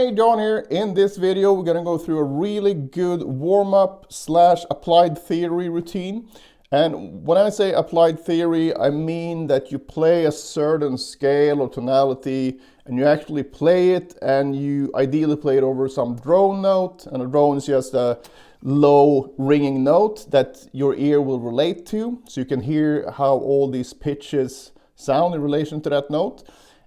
Hey, John here. In this video, we're going to go through a really good warm-up / applied theory routine. And when I say applied theory, I mean that you play a certain scale or tonality and you actually play it, and you ideally play it over some drone note. And a drone is just a low ringing note that your ear will relate to. So you can hear how all these pitches sound in relation to that note.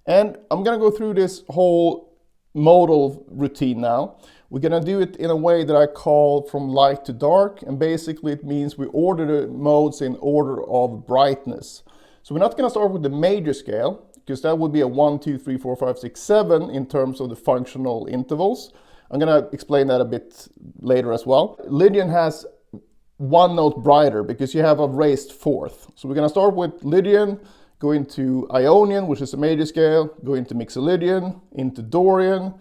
And I'm going to go through this whole modal routine now. We're going to do it in a way that I call from light to dark, and basically it means we order the modes in order of brightness. So we're not going to start with the major scale, because that would be a 1, 2, 3, 4, 5, 6, 7 in terms of the functional intervals. I'm going to explain that a bit later as well. Lydian has one note brighter because you have a raised fourth. So we're going to start with Lydian, go into Ionian, which is a major scale, go into Mixolydian, into Dorian,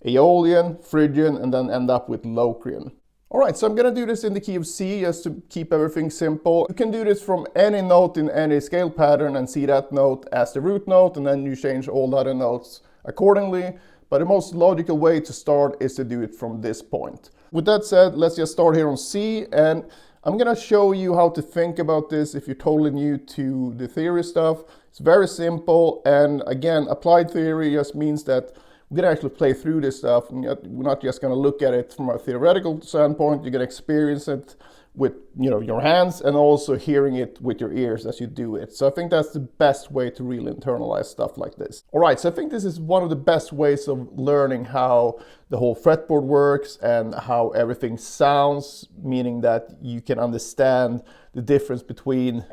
Aeolian, Phrygian, and then end up with Locrian. All right, so I'm going to do this in the key of C just to keep everything simple. You can do this from any note in any scale pattern and see that note as the root note, and then you change all the other notes accordingly. But the most logical way to start is to do it from this point. With that said, let's just start here on C, and I'm going to show you how to think about this if you're totally new to the theory stuff. It's very simple, and again, applied theory just means that we're going to actually play through this stuff. We're not just going to look at it from a theoretical standpoint. You're going to experience it with your hands and also hearing it with your ears as you do it. So I think that's the best way to really internalize stuff like this. All right, so I think this is one of the best ways of learning how the whole fretboard works and how everything sounds, meaning that you can understand the difference between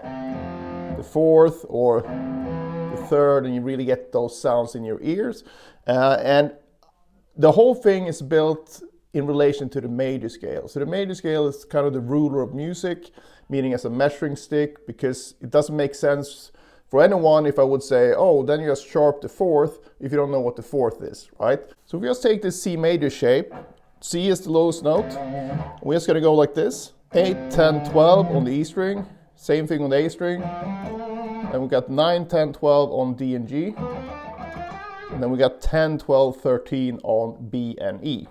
the fourth or the third, and you really get those sounds in your ears. And the whole thing is built in relation to the major scale. So the major scale is kind of the ruler of music, meaning as a measuring stick, because it doesn't make sense for anyone if I would say, oh, then you just sharp the fourth if you don't know what the fourth is, right? So if we just take this C major shape, C is the lowest note, we're just gonna go like this, 8, 10, 12 on the E string, same thing on the A string, and we got 9, 10, 12 on D and G, and then we got 10, 12, 13 on B and E.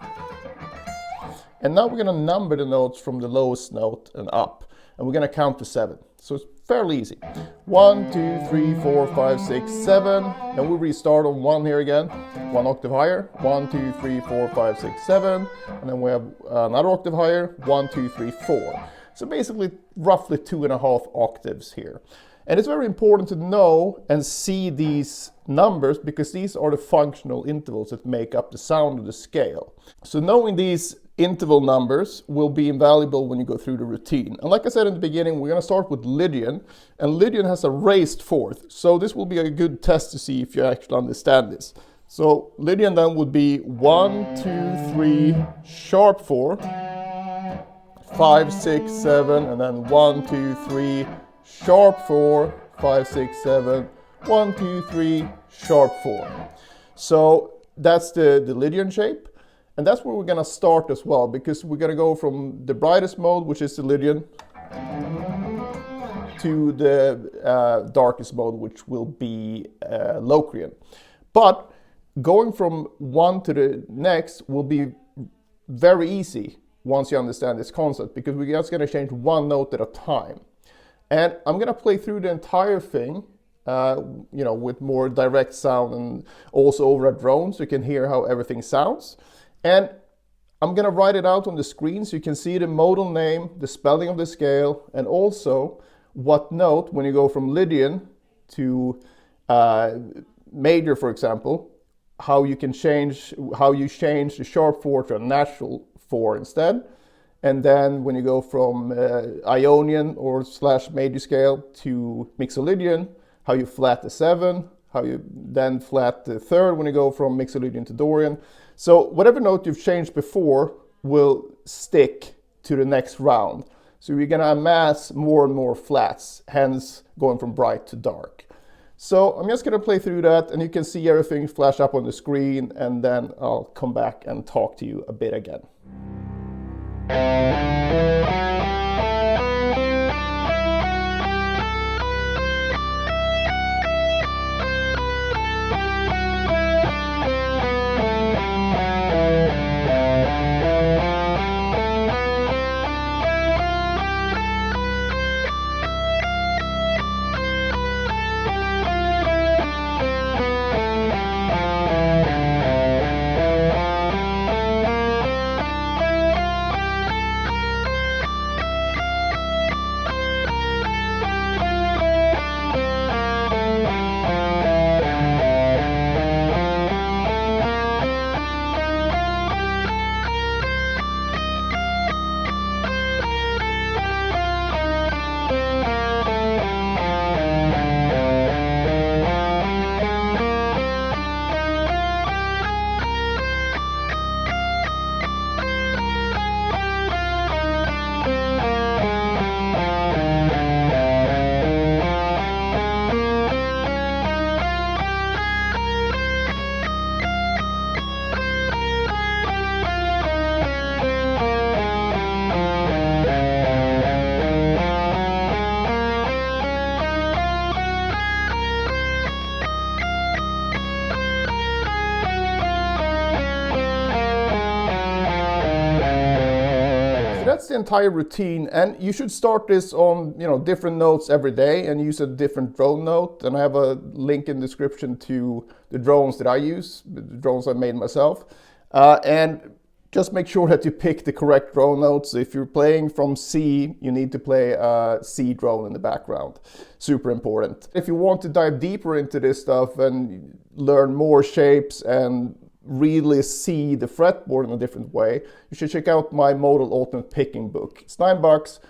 And now we're going to number the notes from the lowest note and up. And we're going to count to 7. So it's fairly easy. 1, 2, 3, 4, 5, 6, 7. Then we restart on 1 here again. 1 octave higher. 1, 2, 3, 4, 5, 6, 7. And then we have another octave higher. 1, 2, 3, 4. So basically roughly 2.5 octaves here. And it's very important to know and see these numbers because these are the functional intervals that make up the sound of the scale. So knowing these interval numbers will be invaluable when you go through the routine. And like I said in the beginning, we're going to start with Lydian, and Lydian has a raised fourth. So this will be a good test to see if you actually understand this. So Lydian then would be 1, 2, 3, sharp 4, 5, 6, 7, and then 1, 2, 3, sharp 4, 5, 6, 7, 1, 2, 3, sharp 4. So that's the Lydian shape. And that's where we're going to start as well, because we're going to go from the brightest mode, which is the Lydian, to the darkest mode, which will be Locrian. But going from one to the next will be very easy once you understand this concept, because we're just going to change one note at a time. And I'm going to play through the entire thing, with more direct sound and also over a drone, so you can hear how everything sounds. And I'm going to write it out on the screen so you can see the modal name, the spelling of the scale, and also what note, when you go from Lydian to major, for example, how you change the sharp 4 to a natural 4 instead. And then when you go from Ionian or / major scale to Mixolydian, how you flat the 7, how you then flat the third when you go from Mixolydian to Dorian. So whatever note you've changed before will stick to the next round. So you're going to amass more and more flats, hence going from bright to dark. So I'm just going to play through that, and you can see everything flash up on the screen, and then I'll come back and talk to you a bit again. So that's the entire routine, and you should start this on different notes every day and use a different drone note. And I have a link in the description to the drones that I use, the drones I made myself. And just make sure that you pick the correct drone notes. So if you're playing from C, you need to play a C drone in the background. Super important. If you want to dive deeper into this stuff and learn more shapes and really see the fretboard in a different way, you should check out my Modal Ultimate Picking book. It's $9,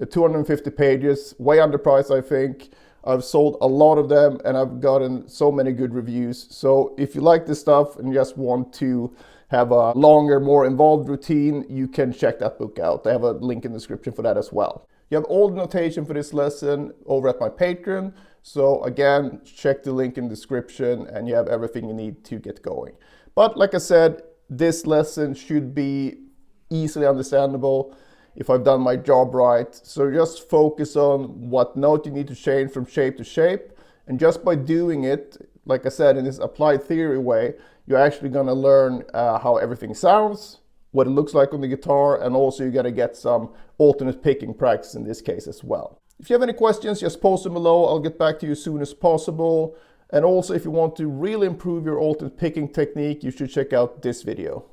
250 pages, way underpriced I think. I've sold a lot of them and I've gotten so many good reviews. So if you like this stuff and just want to have a longer, more involved routine, you can check that book out. I have a link in the description for that as well. You have all the notation for this lesson over at my Patreon. So again, check the link in the description and you have everything you need to get going. But like I said, this lesson should be easily understandable if I've done my job right. So just focus on what note you need to change from shape to shape. And just by doing it, like I said, in this applied theory way, you're actually going to learn how everything sounds, what it looks like on the guitar, and also you're going to get some alternate picking practice in this case as well. If you have any questions, just post them below. I'll get back to you as soon as possible. And also, if you want to really improve your alternate picking technique, you should check out this video.